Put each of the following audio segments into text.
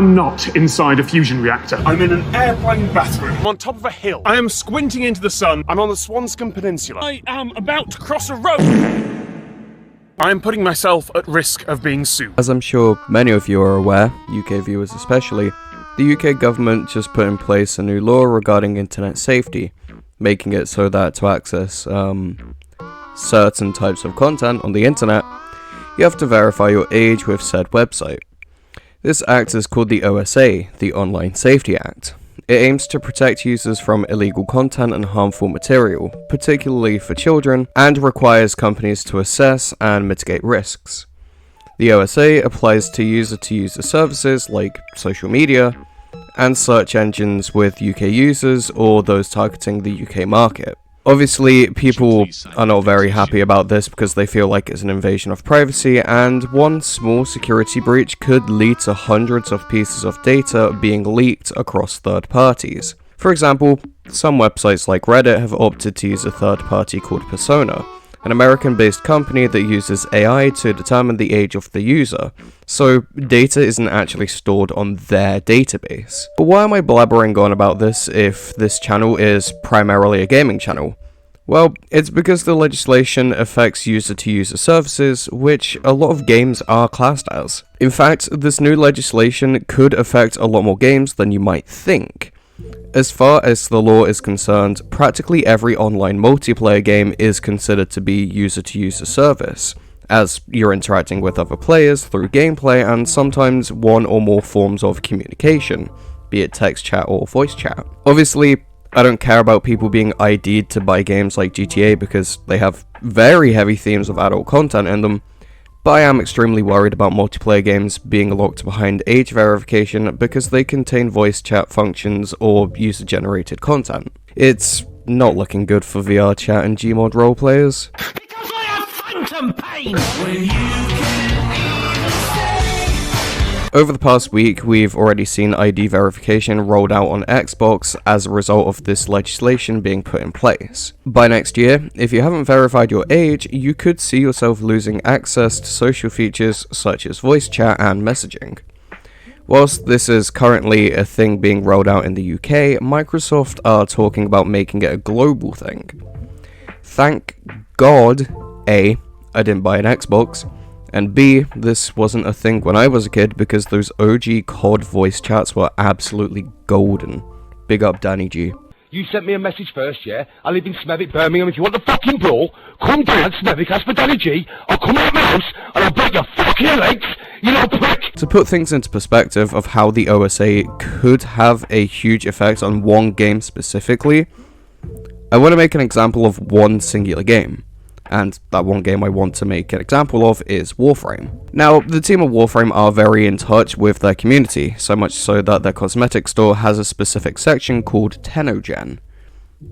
am not inside a fusion reactor. I'm in an airplane bathroom. I'm on top of a hill. I am squinting into the sun. I'm on the Swanscombe Peninsula. I am about to cross a road. I am putting myself at risk of being sued. As I'm sure many of you are aware, UK viewers especially, the UK government just put in place a new law regarding internet safety, making it so that to access certain types of content on the internet, you have to verify your age with said website. This act is called the OSA, the Online Safety Act. It aims to protect users from illegal content and harmful material, particularly for children, and requires companies to assess and mitigate risks. The OSA applies to user-to-user services like social media and search engines with UK users or those targeting the UK market. Obviously, people are not very happy about this because they feel like it's an invasion of privacy, and one small security breach could lead to hundreds of pieces of data being leaked across third parties. For example, some websites like Reddit have opted to use a third party called Persona, an American-based company that uses AI to determine the age of the user, so data isn't actually stored on their database. But why am I blabbering on about this if this channel is primarily a gaming channel? Well, it's because the legislation affects user-to-user services, which a lot of games are classed as. In fact, this new legislation could affect a lot more games than you might think. As far as the law is concerned, practically every online multiplayer game is considered to be user-to-user service, as you're interacting with other players through gameplay and sometimes one or more forms of communication, be it text chat or voice chat. Obviously, I don't care about people being ID'd to buy games like GTA because they have very heavy themes of adult content in them, but I am extremely worried about multiplayer games being locked behind age verification because they contain voice chat functions or user-generated content. It's not looking good for VR chat and Gmod role players. Because I have phantom pain! When you can... Over the past week, we've already seen ID verification rolled out on Xbox as a result of this legislation being put in place. By next year, if you haven't verified your age, you could see yourself losing access to social features such as voice chat and messaging. Whilst this is currently a thing being rolled out in the UK, Microsoft are talking about making it a global thing. Thank God, A, I didn't buy an Xbox, and B, this wasn't a thing when I was a kid because those OG COD voice chats were absolutely golden. Big up Danny G. You sent me a message first, yeah? I live in Smethwick, Birmingham. If you want the fucking brawl, come down Smethwick, ask for Danny G. I'll come out my house and I'll break your fucking legs, you little prick! To put things into perspective of how the OSA could have a huge effect on one game specifically, I want to make an example of one singular game. And that one game I want to make an example of is Warframe. Now, the team of Warframe are very in touch with their community, so much so that their cosmetic store has a specific section called Tenogen.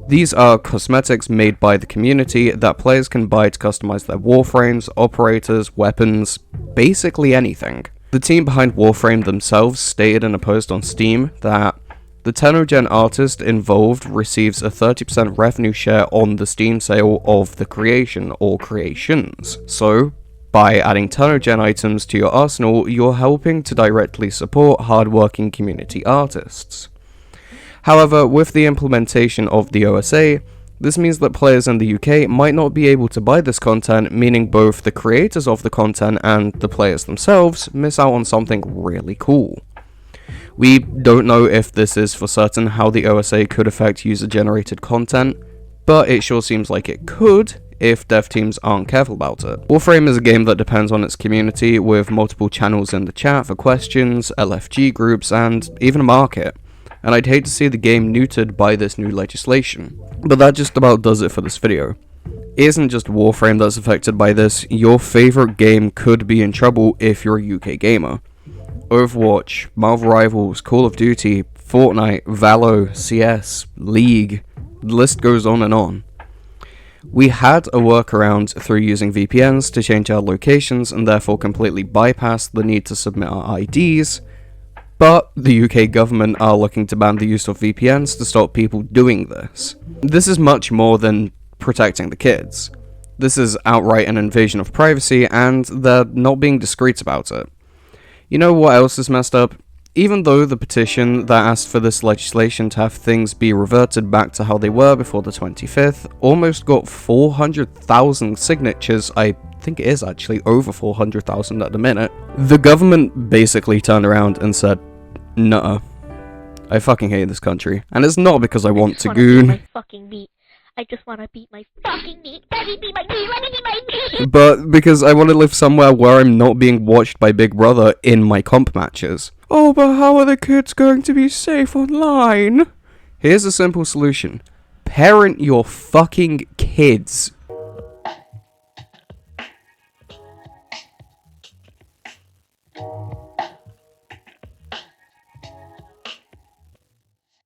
These are cosmetics made by the community that players can buy to customize their Warframes, operators, weapons, basically anything. The team behind Warframe themselves stated in a post on Steam that the Tenogen artist involved receives a 30% revenue share on the Steam sale of the creation or creations. So, by adding Tenogen items to your arsenal, you're helping to directly support hardworking community artists. However, with the implementation of the OSA, this means that players in the UK might not be able to buy this content, meaning both the creators of the content and the players themselves miss out on something really cool. We don't know if this is for certain how the OSA could affect user-generated content, but it sure seems like it could if dev teams aren't careful about it. Warframe is a game that depends on its community, with multiple channels in the chat for questions, LFG groups, and even a market, and I'd hate to see the game neutered by this new legislation. But that just about does it for this video. It isn't just Warframe that's affected by this, your favourite game could be in trouble if you're a UK gamer. Overwatch, Marvel Rivals, Call of Duty, Fortnite, Valo, CS, League, the list goes on and on. We had a workaround through using VPNs to change our locations and therefore completely bypass the need to submit our IDs, but the UK government are looking to ban the use of VPNs to stop people doing this. This is much more than protecting the kids. This is outright an invasion of privacy, and they're not being discreet about it. You know what else is messed up? even though the petition that asked for this legislation to have things be reverted back to how they were before the 25th almost got 400,000 signatures, I think it is actually over 400,000 at the minute, the government basically turned around and said, "Nuh-uh. I fucking hate this country. And it's not because I want to goon. I just want to beat my fucking meat. Let me beat my meat. Let me beat my meat. But because I want to live somewhere where I'm not being watched by Big Brother in my comp matches. Oh, but how are the kids going to be safe online? Here's a simple solution. Parent your fucking kids.